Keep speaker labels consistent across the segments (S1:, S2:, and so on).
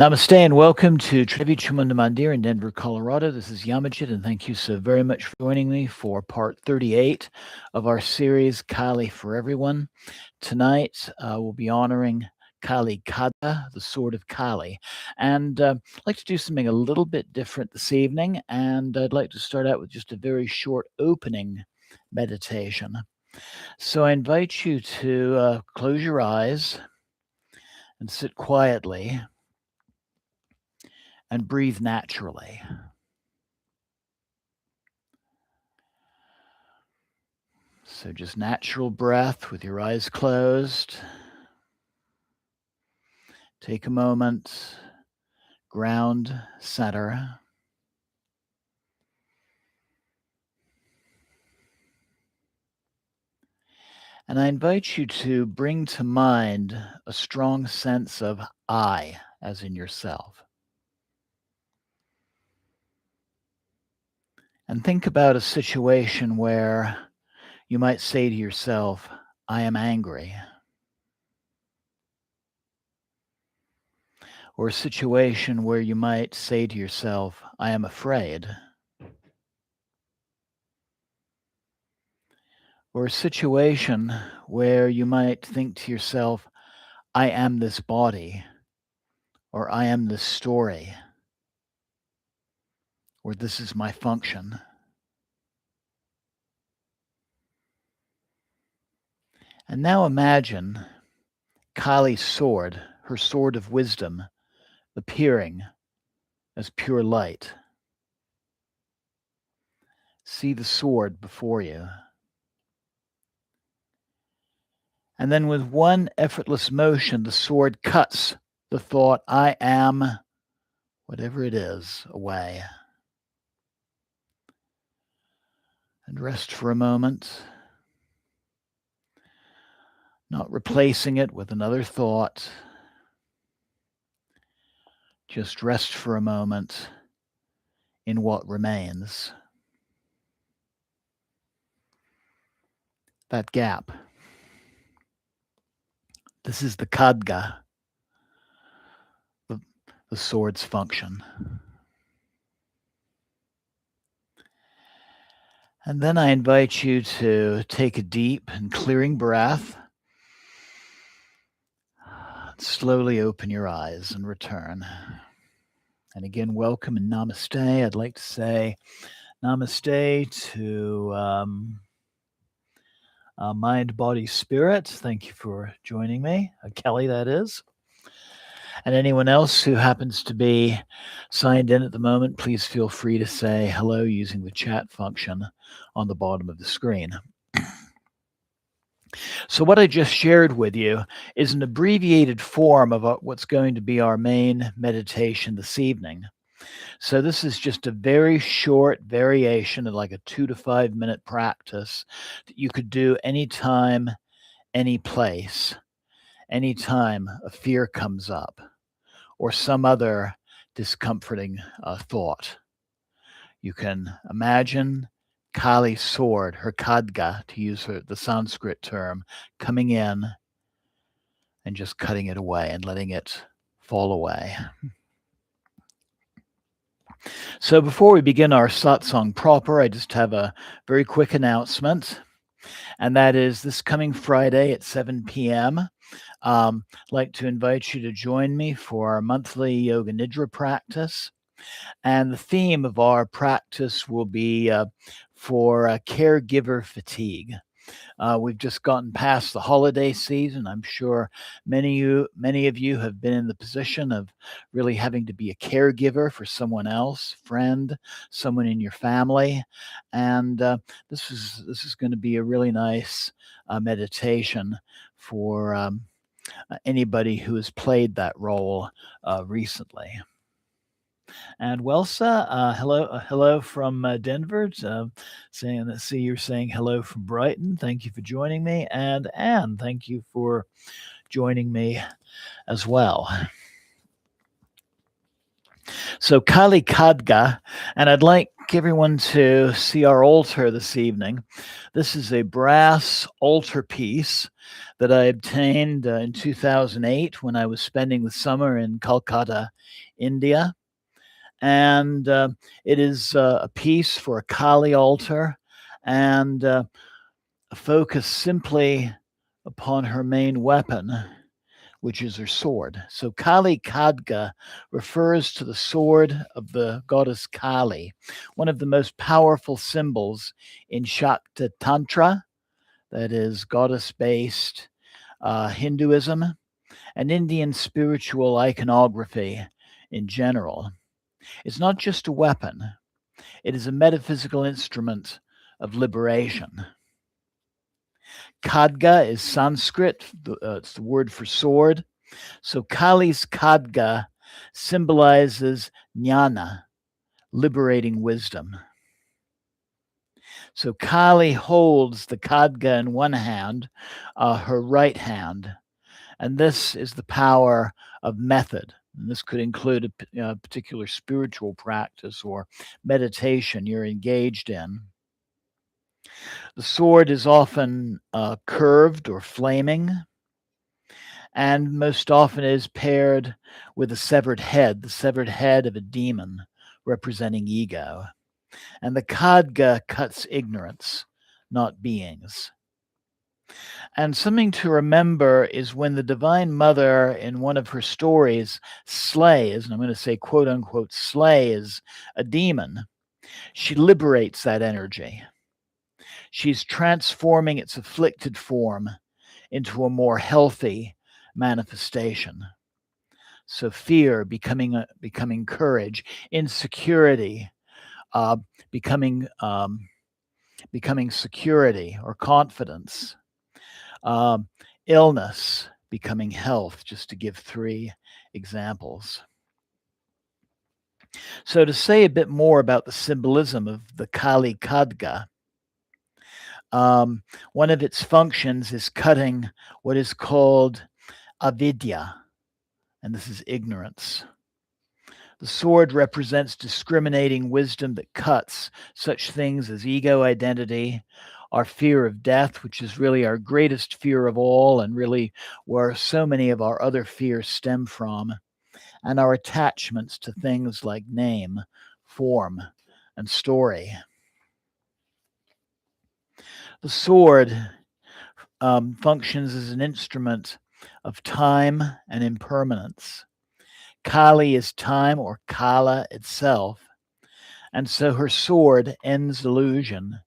S1: Namaste and welcome to Trevi Chamunda Mandir in Denver, Colorado. This is Yamajit, and thank you so very much for joining me for part 38 of our series, Kali for Everyone. Tonight, we'll be honoring Kali Khadga, the sword of Kali. And I'd like to do something a little bit different this evening, and I'd like to start out with just a very short opening meditation. So I invite you to close your eyes and sit quietly and breathe naturally. So just natural breath with your eyes closed. Take a moment, ground, center. And I invite you to bring to mind a strong sense of I, as in yourself. And think about a situation where you might say to yourself, I am angry. Or a situation where you might say to yourself, I am afraid. Or a situation where you might think to yourself, I am this body, or I am this story, or this is my function. And now imagine Kali's sword, her sword of wisdom, appearing as pure light. See the sword before you. And then with one effortless motion, the sword cuts the thought, I am, whatever it is, away. And rest for a moment, not replacing it with another thought. Just rest for a moment in what remains. That gap. This is the Khadga, the sword's function. And then I invite you to take a deep and clearing breath. Slowly open your eyes and return. And again, welcome and namaste. I'd like to say namaste to mind, body, spirit. Thank you for joining me. Kelly, that is. And anyone else who happens to be signed in at the moment, please feel free to say hello using the chat function on the bottom of the screen. So what I just shared with you is an abbreviated form of what's going to be our main meditation this evening. So this is just a very short variation of like a 2 to 5 minute practice that you could do anytime, any place, anytime a fear comes up or some other discomforting thought. You can imagine Kali's sword, her Khadga, to use the Sanskrit term, coming in and just cutting it away and letting it fall away. So before we begin our satsang proper, I just have a very quick announcement, and that is this coming Friday at 7 p.m. I'd like to invite you to join me for our monthly Yoga Nidra practice. And the theme of our practice will be for caregiver fatigue. We've just gotten past the holiday season. I'm sure many of you have been in the position of really having to be a caregiver for someone else, friend, someone in your family, and this is going to be a really nice meditation for anybody who has played that role recently. And Welsa, hello from Denver. See you're saying hello from Brighton. Thank you for joining me, and Anne, thank you for joining me as well. So Kali Khadga, and I'd like like everyone to see our altar this evening. This is a brass altar piece that I obtained in 2008 when I was spending the summer in Calcutta, India. And it is a piece for a Kali altar and focus simply upon her main weapon, which is her sword. So Kali Khadga refers to the sword of the goddess Kali, one of the most powerful symbols in Shakta Tantra, that is goddess-based Hinduism, and Indian spiritual iconography in general. It's not just a weapon, it is a metaphysical instrument of liberation. Khadga is Sanskrit, it's the word for sword. So Kali's Khadga symbolizes jnana, liberating wisdom. So Kali holds the Khadga in one hand, her right hand, and this is the power of method. And this could include a particular spiritual practice or meditation you're engaged in. The sword is often curved or flaming, and most often is paired with a severed head, the severed head of a demon representing ego. And the Khadga cuts ignorance, not beings. And something to remember is when the Divine Mother in one of her stories slays, and I'm going to say quote unquote slays a demon, she liberates that energy. She's transforming its afflicted form into a more healthy manifestation. So fear becoming courage, insecurity becoming security or confidence, illness becoming health, just to give 3 examples. So to say a bit more about the symbolism of the Kali Khadga, one of its functions is cutting what is called avidya, and this is ignorance. The sword represents discriminating wisdom that cuts such things as ego identity, our fear of death, which is really our greatest fear of all and really where so many of our other fears stem from, and our attachments to things like name, form, and story. The sword functions as an instrument of time and impermanence. Kali is time, or Kala itself, and so her sword ends illusion,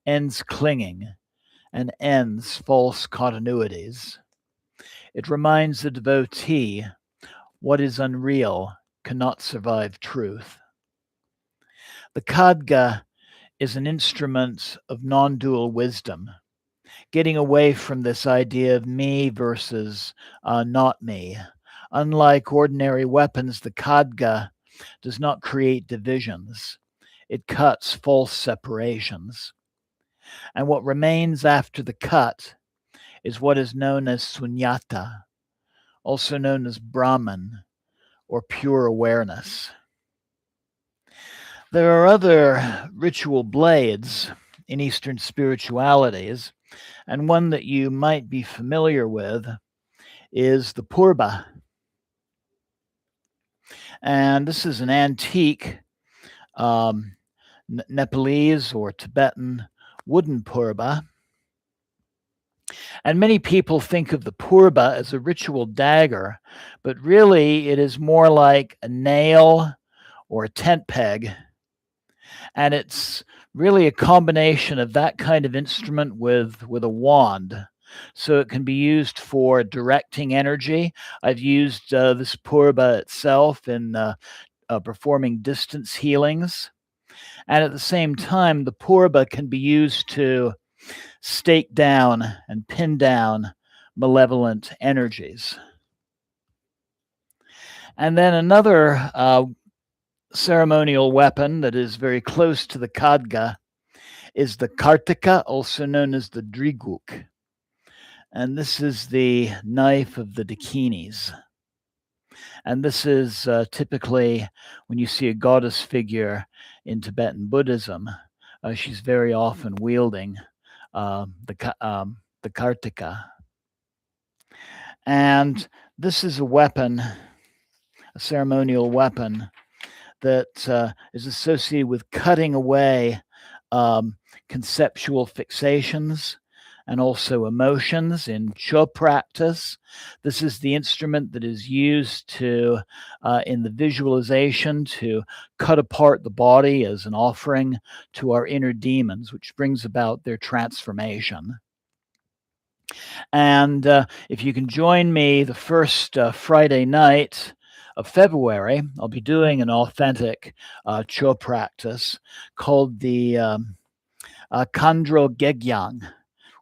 S1: ends clinging, and ends false continuities. It reminds the devotee what is unreal cannot survive truth. The Khadga is an instrument of non-dual wisdom, getting away from this idea of me versus not me. Unlike ordinary weapons, the Khadga does not create divisions. It cuts false separations. And what remains after the cut is what is known as sunyata, also known as Brahman, or pure awareness. There are other ritual blades in Eastern spiritualities, and one that you might be familiar with is the purba. And this is an antique Nepalese or Tibetan wooden purba. And many people think of the purba as a ritual dagger, but really it is more like a nail or a tent peg. And it's really a combination of that kind of instrument with a wand. So it can be used for directing energy. I've used this purba itself in performing distance healings. And at the same time, the purba can be used to stake down and pin down malevolent energies. And then another ceremonial weapon that is very close to the Khadga is the Kartika, also known as the Driguk. And this is the knife of the Dakinis. And this is typically when you see a goddess figure in Tibetan Buddhism, she's very often wielding the Kartika. And this is a weapon, a ceremonial weapon that is associated with cutting away conceptual fixations and also emotions in Cho practice. This is the instrument that is used to, in the visualization, to cut apart the body as an offering to our inner demons, which brings about their transformation. And if you can join me the first Friday night of February, I'll be doing an authentic Cho practice called the Kandro Gegyang,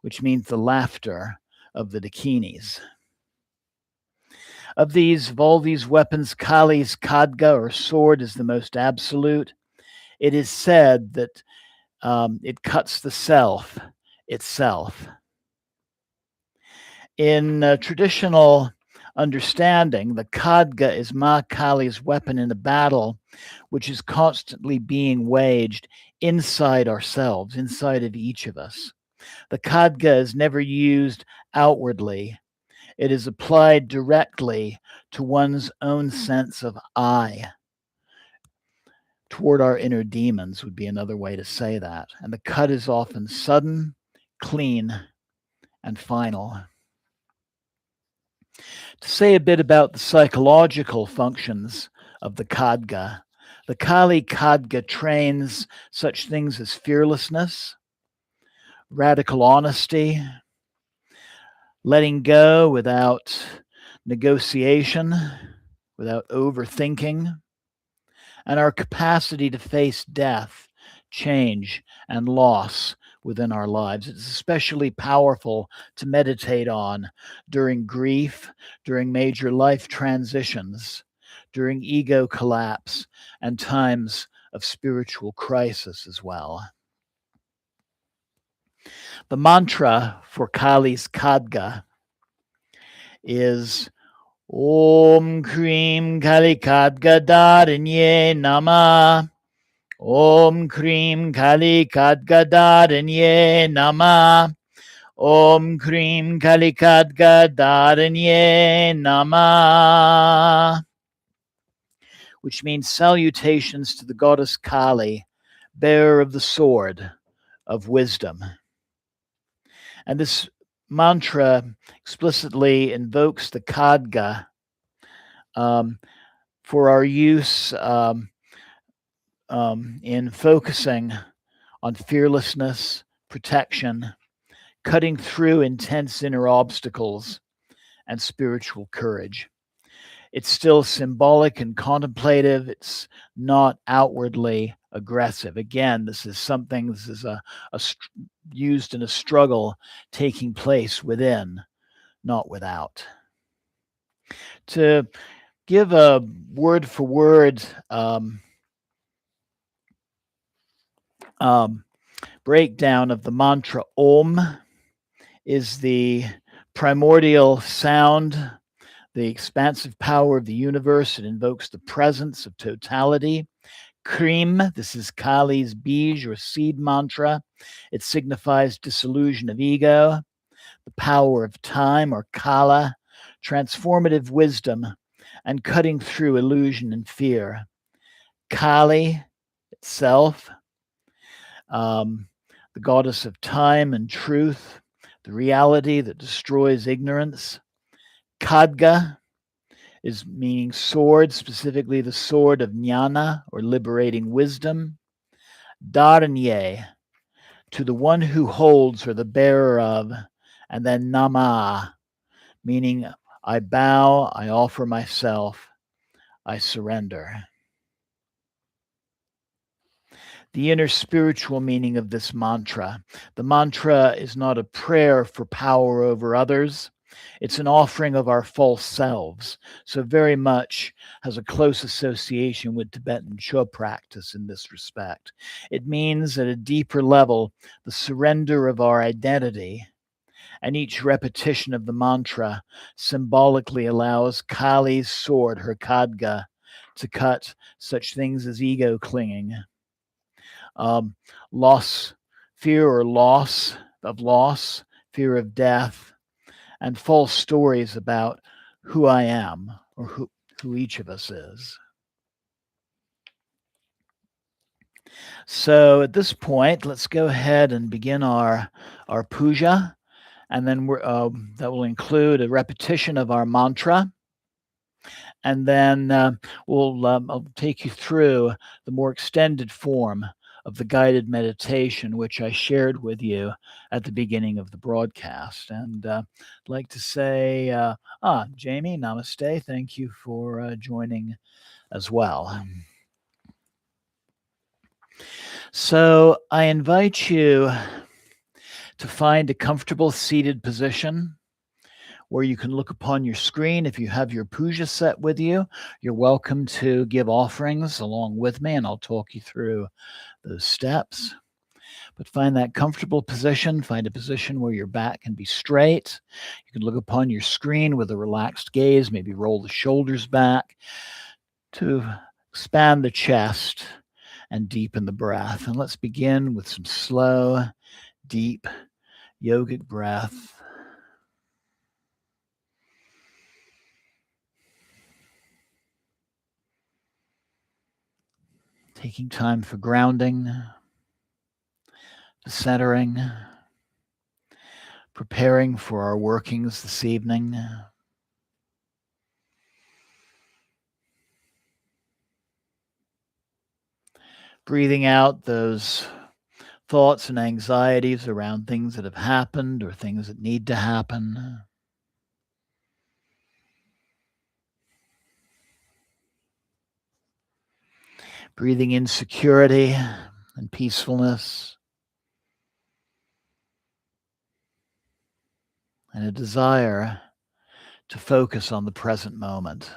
S1: which means the laughter of the Dakinis. Of all these weapons, Kali's Khadga, or sword, is the most absolute. It is said that it cuts the self itself. In traditional understanding, the Khadga is Ma Kali's weapon in a battle which is constantly being waged inside ourselves, inside of each of us. The Khadga is never used outwardly. It is applied directly to one's own sense of I. Toward our inner demons would be another way to say that. And the cut is often sudden, clean, and final. To say a bit about the psychological functions of the Khadga, the Kali Khadga trains such things as fearlessness, radical honesty, letting go without negotiation, without overthinking, and our capacity to face death, change, and loss within our lives. It's especially powerful to meditate on during grief, during major life transitions, during ego collapse, and times of spiritual crisis as well. The mantra for Kali's Khadga is Om Krim Kali Khadga-Dharinyai Namaha. Om Krim Kali Khadga-Dharinyai Namaha. Om Krim Kali Khadga-Dharinyai Namaha. Which means salutations to the goddess Kali, bearer of the sword of wisdom. And this mantra explicitly invokes the Khadga for our use in focusing on fearlessness, protection, cutting through intense inner obstacles, and spiritual courage. It's still symbolic and contemplative. It's not outwardly aggressive. Again, this is used in a struggle taking place within, not without. To give a word-for-word breakdown of the mantra Om is the primordial sound, the expansive power of the universe. It invokes the presence of totality. Krim, this is Kali's bij or seed mantra. It signifies dissolution of ego, the power of time or Kala, transformative wisdom, and cutting through illusion and fear. Kali itself, the goddess of time and truth, the reality that destroys ignorance. Khadga is meaning sword, specifically the sword of jnana or liberating wisdom. Dharinyai, to the one who holds or the bearer of, and then Namaha, meaning I bow, I offer myself, I surrender. The inner spiritual meaning of this mantra. The mantra is not a prayer for power over others. It's an offering of our false selves. So very much has a close association with Tibetan Cho practice in this respect. It means at a deeper level the surrender of our identity and each repetition of the mantra symbolically allows Kali's sword, her Khadga, to cut such things as ego clinging, um, loss, fear or loss of loss, fear of death, and false stories about who I am or who each of us is. So at this point, let's go ahead and begin our puja, and then that will include a repetition of our mantra, and then I'll take you through the more extended form of the guided meditation, which I shared with you at the beginning of the broadcast. And I'd like to say, Jamie, namaste. Thank you for joining as well. So I invite you to find a comfortable seated position where you can look upon your screen. If you have your puja set with you, you're welcome to give offerings along with me, and I'll talk you through those steps. But find that comfortable position. Find a position where your back can be straight. You can look upon your screen with a relaxed gaze, maybe roll the shoulders back to expand the chest and deepen the breath. And let's begin with some slow, deep yogic breath. Taking time for grounding, centering, preparing for our workings this evening. Breathing out those thoughts and anxieties around things that have happened or things that need to happen. Breathing in security and peacefulness, and a desire to focus on the present moment.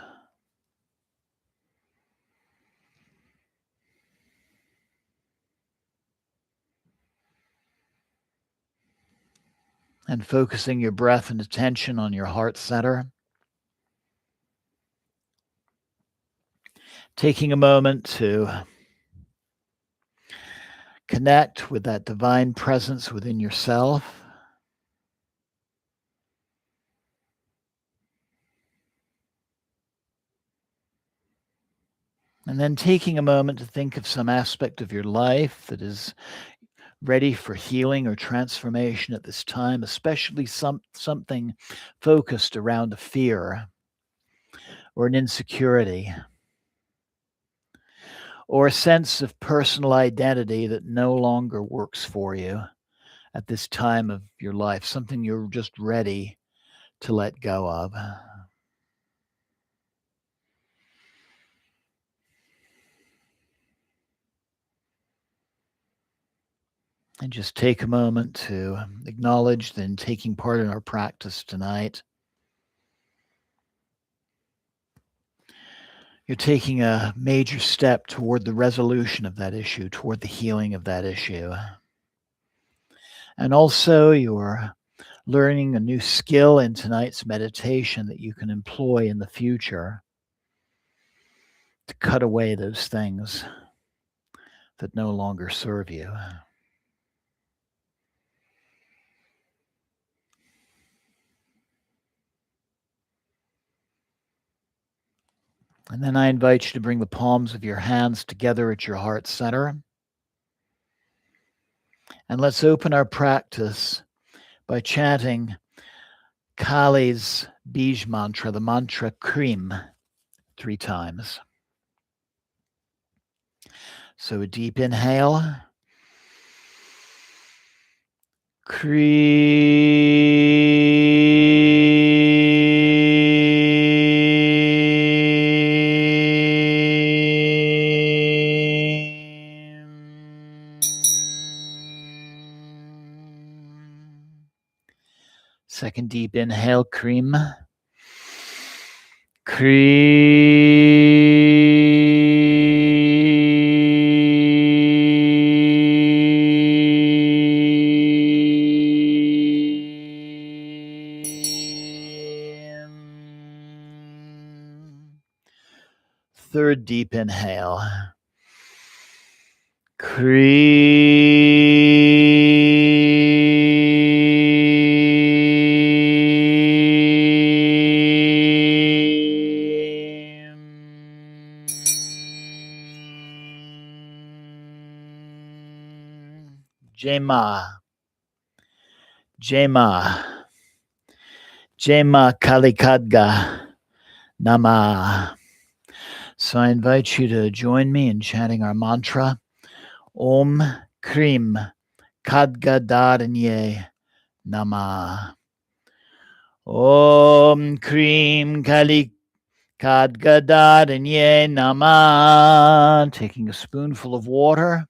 S1: And focusing your breath and attention on your heart center. Taking a moment to connect with that divine presence within yourself. And then taking a moment to think of some aspect of your life that is ready for healing or transformation at this time, especially something focused around a fear or an insecurity or a sense of personal identity that no longer works for you at this time of your life, something you're just ready to let go of. And just take a moment to acknowledge that in taking part in our practice tonight, you're taking a major step toward the resolution of that issue, toward the healing of that issue. And also, you're learning a new skill in tonight's meditation that you can employ in the future to cut away those things that no longer serve you. And then I invite you to bring the palms of your hands together at your heart center. And let's open our practice by chanting Kali's Bij mantra, the mantra Krim, 3 times. So a deep inhale. Second deep inhale, Krim. third deep inhale. Krim. Jema. Jema. Jema Kali Khadga. Namaha. So I invite you to join me in chanting our mantra. Om Krim Khadga-Dharinyai Namaha. Om Krim Kali Khadga-Dharinyai Namaha. Taking a spoonful of water,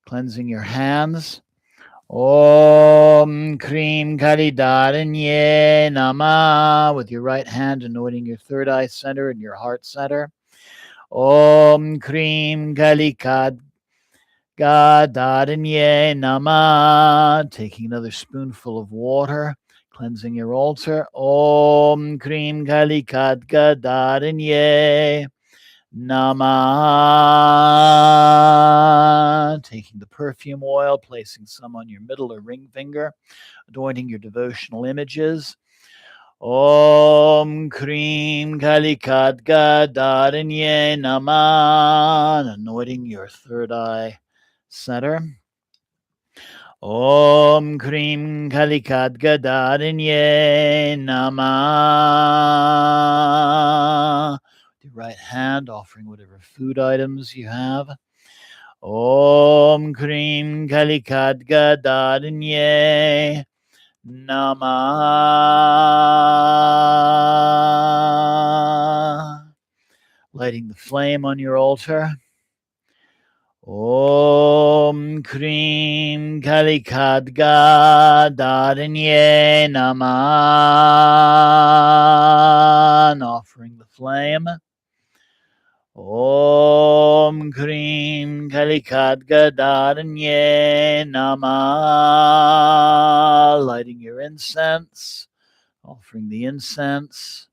S1: cleansing your hands. Om Krim Khadga-Dharinyai Namaha. With your right hand anointing your third eye center and your heart center. Om Krim Kali Khadga-Dharinyai Namaha. Taking another spoonful of water, cleansing your altar. Om Krim Kali Khadga-Dharinyai Namaha. Taking the perfume oil, placing some on your middle or ring finger, anointing your devotional images. Om Krim Kali Khadga-Dharinyai Namaha. Anointing your third eye center. Om Krim Kali Khadga-Dharinyai Namaha. With your right hand, offering whatever food items you have. Om Krim Kali Khadga-Dharinyai Namaha. Lighting the flame on your altar. Om Krim Kali Khadga-Dharinyai Namaha. And offering the flame. Om Krim Kali Khadga-Dharinyai Namaha. Lighting your incense, offering the incense.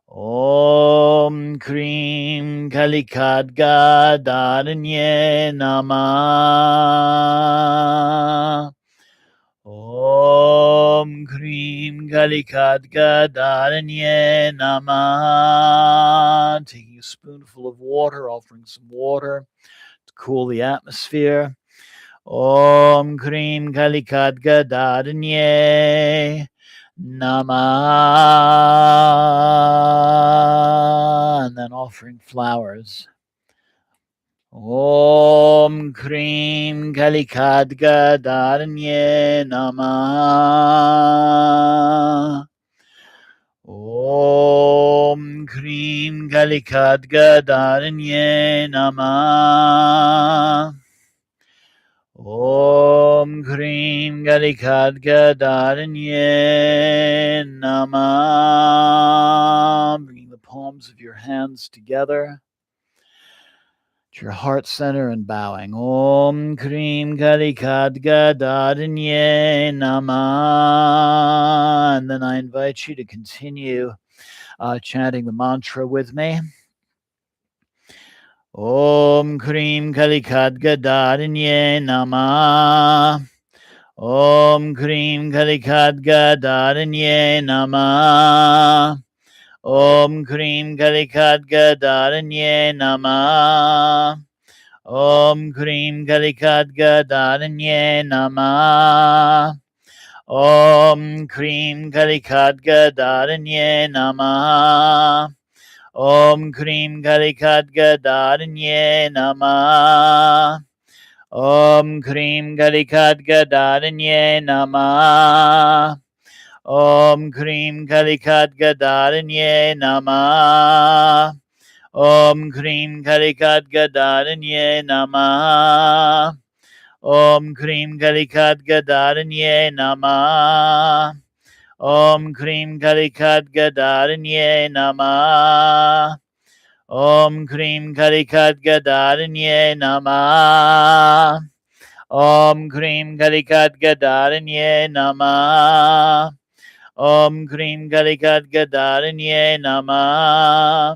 S1: Om Krim Kali Khadga-Dharinyai Namaha. Om Krim Kali Khadga-Dharinyai Namaha. Taking a spoonful of water, offering some water to cool the atmosphere. Om Krim Kali Khadga-Dharinyai Namaha. And then offering flowers. Om Krim Kali Khadga-Dharinyai Namaha. Om Krim Kali Khadga-Dharinyai Namaha. Om Krim Kali Khadga-Dharinyai Namaha. Bringing the palms of your hands together to your heart center and bowing. Om Krim Kali Khadga-Dharinyai Namaha. And then I invite you to continue chanting the mantra with me. Om Krim Kali Khadga-Dharinyai Namaha. Om Krim Kali Khadga-Dharinyai Namaha. Om Krim Kali Khadga-Dharinyai Namaha. Om Krim Kali Khadga-Dharinyai Namaha. Om Krim Kali Khadga-Dharinyai Namaha. Om Krim Kali Khadga-Dharinyai Namaha. Om Krim Kali Khadga-Dharinyai Namaha. Om Krim Kali Khadga-Dharinyai Namaha. Om Krim Kali Khadga-Dharinyai Namaha. Om Krim Kali Khadga-Dharinyai Namaha. Om Krim Kali Khadga-Dharinyai Namaha. Om Krim Kali Khadga-Dharinyai Namaha. Om Krim Kali Khadga-Dharinyai Namaha. Om Krim Kali Khadga-Dharinyai Namaha.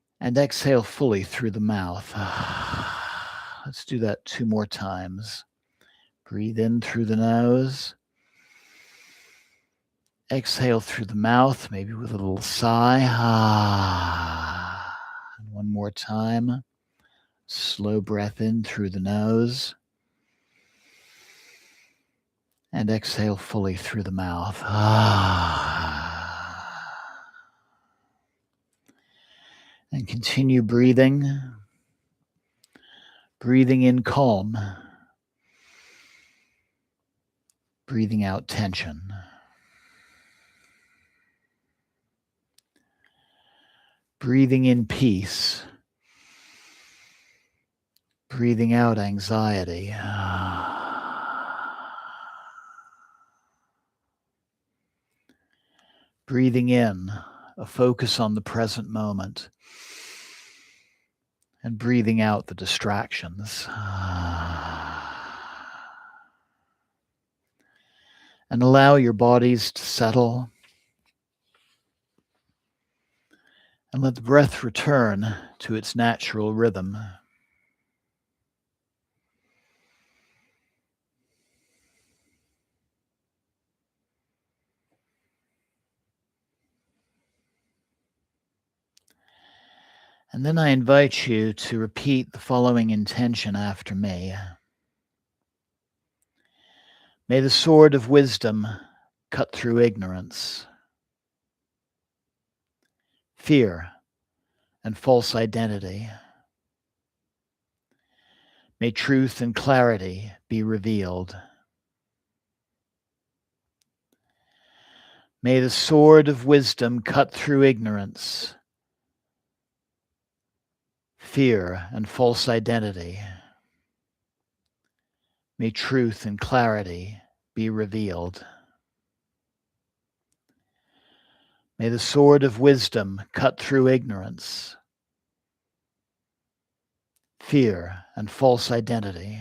S1: And exhale fully through the mouth. Let's do that 2 more times. Breathe in through the nose. Exhale through the mouth, maybe with a little sigh. And one more time. Slow breath in through the nose. And exhale fully through the mouth. And continue breathing. Breathing in calm. Breathing out tension. Breathing in peace. Breathing out anxiety. Breathing in a focus on the present moment. And breathing out the distractions. And allow your bodies to settle. And let the breath return to its natural rhythm. And then I invite you to repeat the following intention after me. May the sword of wisdom cut through ignorance, fear, and false identity. May truth and clarity be revealed. May the sword of wisdom cut through ignorance, fear, and false identity. May truth and clarity be revealed. May the sword of wisdom cut through ignorance, fear, and false identity.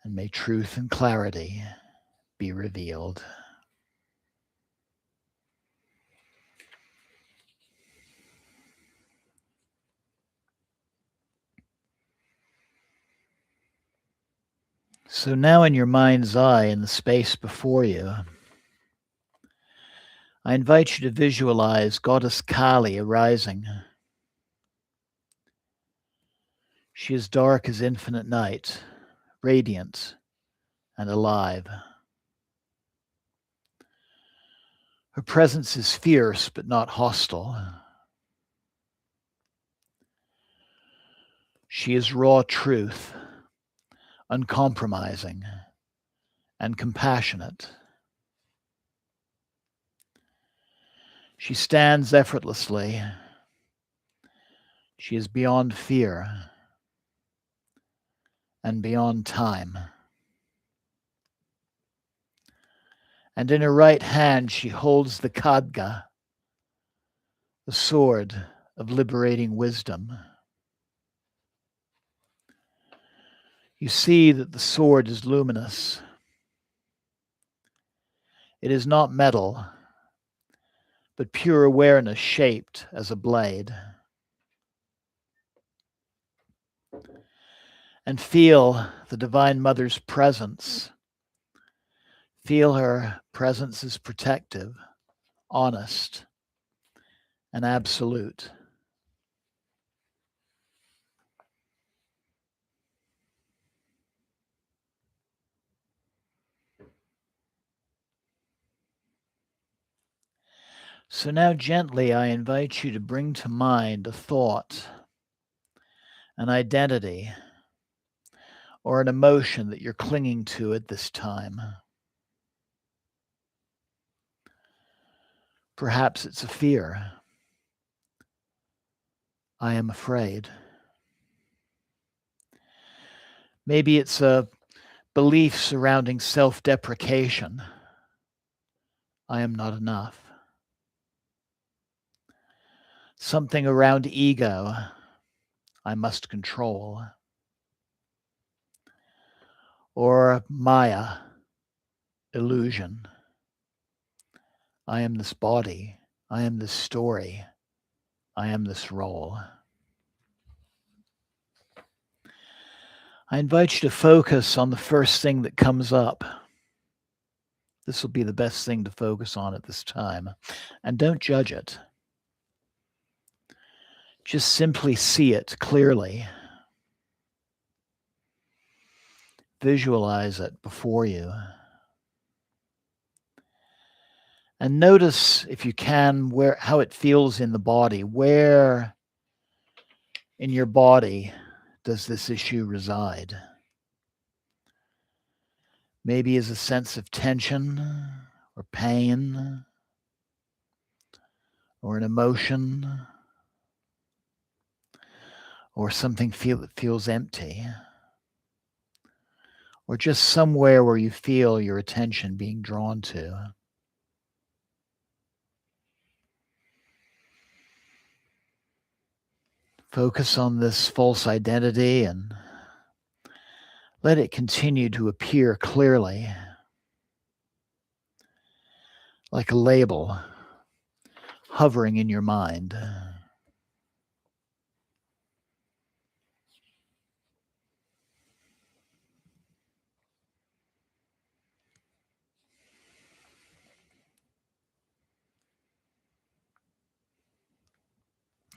S1: And may truth and clarity be revealed. So now in your mind's eye, in the space before you, I invite you to visualize Goddess Kali arising. She is dark as infinite night, radiant and alive. Her presence is fierce but not hostile. She is raw truth, uncompromising and compassionate. She stands effortlessly. She is beyond fear and beyond time. And in her right hand she holds the Khadga, the sword of liberating wisdom. You see that the sword is luminous. It is not metal, but pure awareness shaped as a blade. And feel the Divine Mother's presence. Feel her presence is protective, honest, and absolute. So now gently I invite you to bring to mind a thought, an identity, or an emotion that you're clinging to at this time. Perhaps it's a fear. I am afraid. Maybe it's a belief surrounding self-deprecation. I am not enough. Something around ego. I must control. Or Maya, illusion. I am this body. I am this story. I am this role. I invite you to focus on the first thing that comes up. This will be the best thing to focus on at this time. And don't judge it. Just simply see it clearly. Visualize it before you. And notice, if you can, how it feels in the body. Where in your body does this issue reside? Maybe as a sense of tension or pain or an emotion or something that feels empty, or just somewhere where you feel your attention being drawn to. Focus on this false identity and let it continue to appear clearly, like a label hovering in your mind.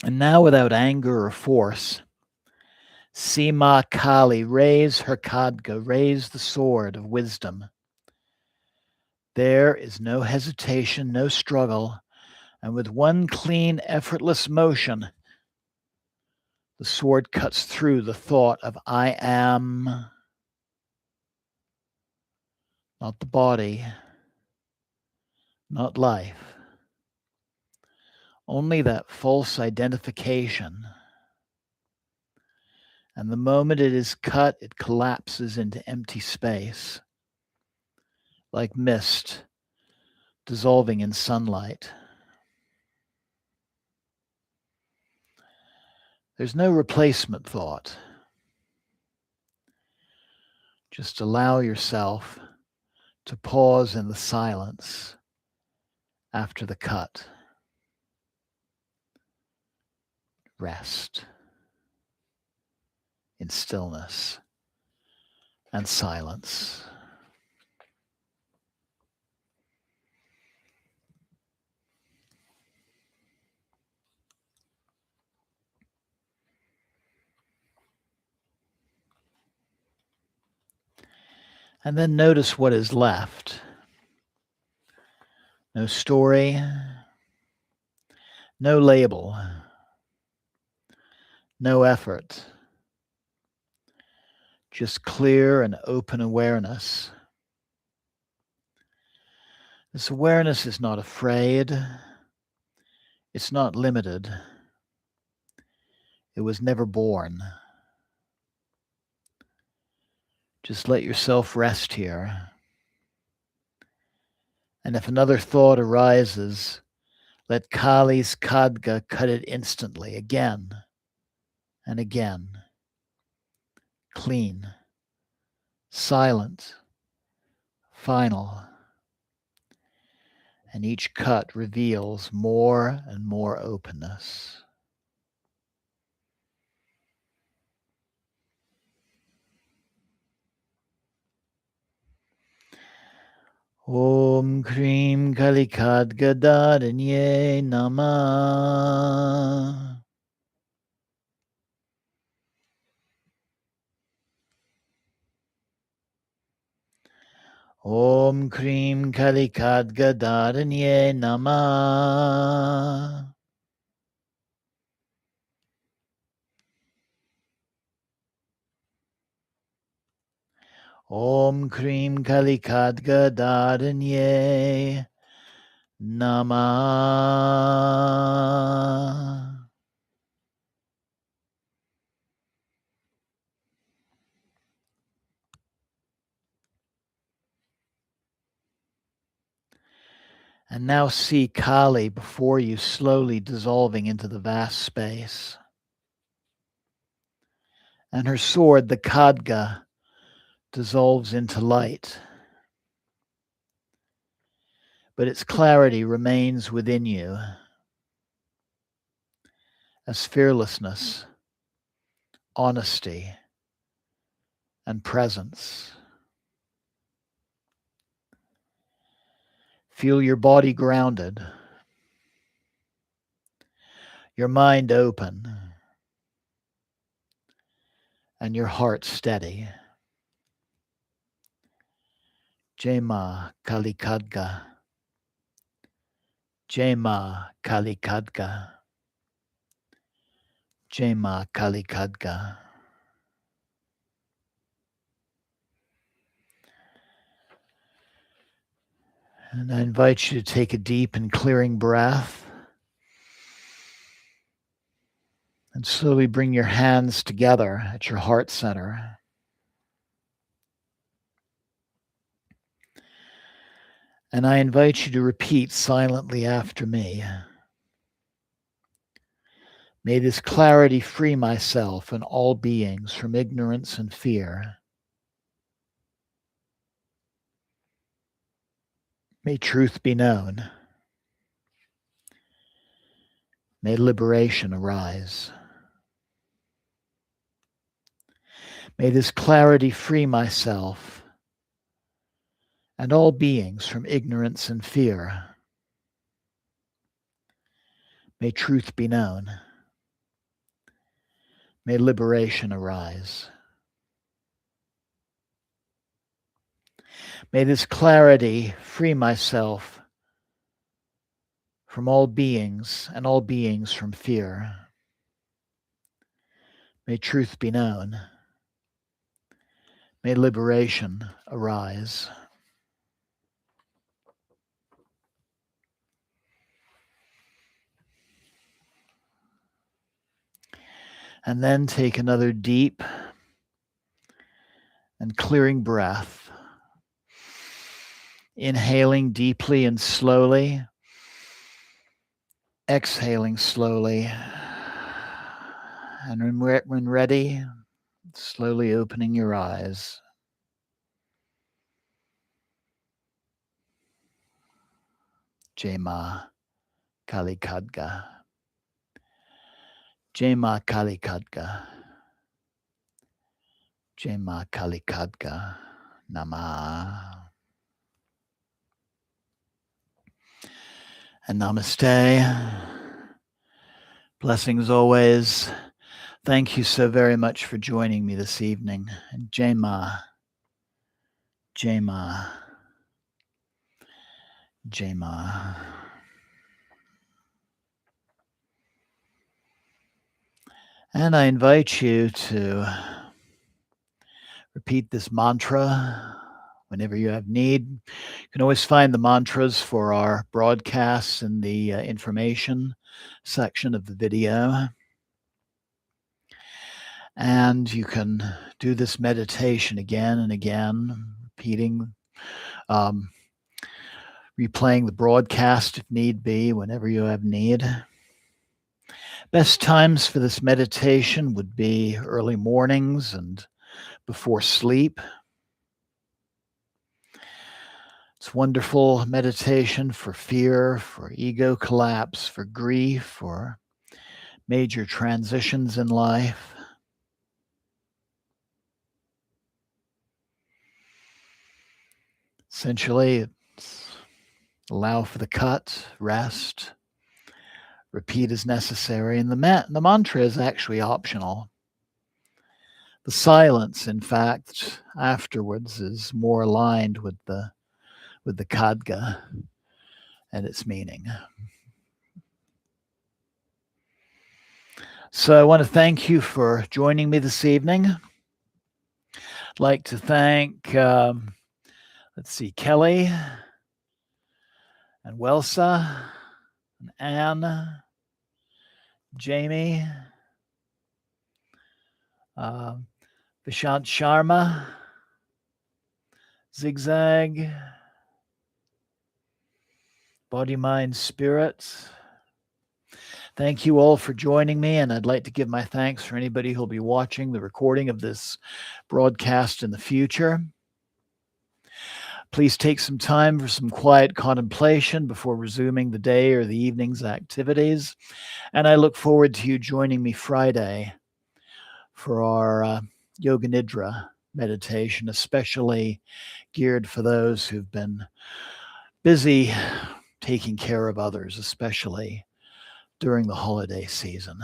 S1: And now, without anger or force, see Ma Kali raise her Khadga, raise the sword of wisdom. There is no hesitation, no struggle, and with one clean, effortless motion, the sword cuts through the thought of I am, not the body, not life. Only that false identification. And the moment it is cut, it collapses into empty space, like mist dissolving in sunlight. There's no replacement thought. Just allow yourself to pause in the silence after the cut. Rest in stillness and silence. And then notice what is left. No story, no label, no effort. Just clear and open awareness. This awareness is not afraid. It's not limited. It was never born. Just let yourself rest here. And if another thought arises, let Kali's Khadga cut it instantly, again and again. Clean, silent, final. And each cut reveals more and more openness. Om Krim Kali Khadga-Dharinyai Namaha. Om Krim Kali Khadga-Dharinyai Namaha. Om Krim Kali Khadga-Dharinyai Namaha. And now see Kali before you slowly dissolving into the vast space. And her sword, the Khadga, dissolves into light. But its clarity remains within you. as fearlessness, honesty, and presence. Feel your body grounded, your mind open, and your heart steady. Jema Kali Khadga. Jema Kali Khadga. Jema Kali Khadga. And I invite you to take a deep and clearing breath and slowly bring your hands together at your heart center. And I invite you to repeat silently after me. May this clarity free myself and all beings from ignorance and fear. May truth be known. May liberation arise. May this clarity free myself and all beings from ignorance and fear. May truth be known. May liberation arise. May this clarity free myself from all beings and all beings from fear. May truth be known. May liberation arise. And then take another deep and clearing breath. Inhaling deeply and slowly. Exhaling slowly. And when ready, slowly opening your eyes. Jema Kali Khadga. Jema Kali Khadga. Jema Kali Khadga. Namaha. And namaste. Blessings always. Thank you so very much for joining me this evening. And Jema. Jema. Jema. And I invite you to repeat this mantra whenever you have need. You can always find the mantras for our broadcasts in the information section of the video. And you can do this meditation again and again, repeating, replaying the broadcast if need be, whenever you have need. Best times for this meditation would be early mornings and before sleep. It's wonderful meditation for fear, for ego collapse, for grief, for major transitions in life. Essentially, it's allow for the cut, rest, repeat as necessary, and the mantra is actually optional. The silence, in fact, afterwards is more aligned with the Khadga and its meaning. So I want to thank you for joining me this evening. I'd like to thank, Kelly and Welsa and Anne, Jamie, Vishant Sharma, Zigzag, Body, Mind, Spirit. Thank you all for joining me, and I'd like to give my thanks for anybody who'll be watching the recording of this broadcast in the future. Please take some time for some quiet contemplation before resuming the day or the evening's activities. And I look forward to you joining me Friday for our Yoga Nidra meditation, especially geared for those who've been busy taking care of others, especially during the holiday season.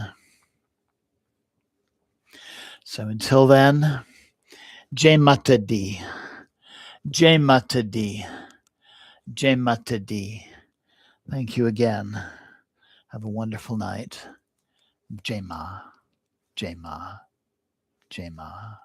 S1: So until then, Jai Mata Di, Jai Mata Di, Jai Mata Di. Thank you again. Have a wonderful night. Jai Ma, Jai Ma, Jai Ma.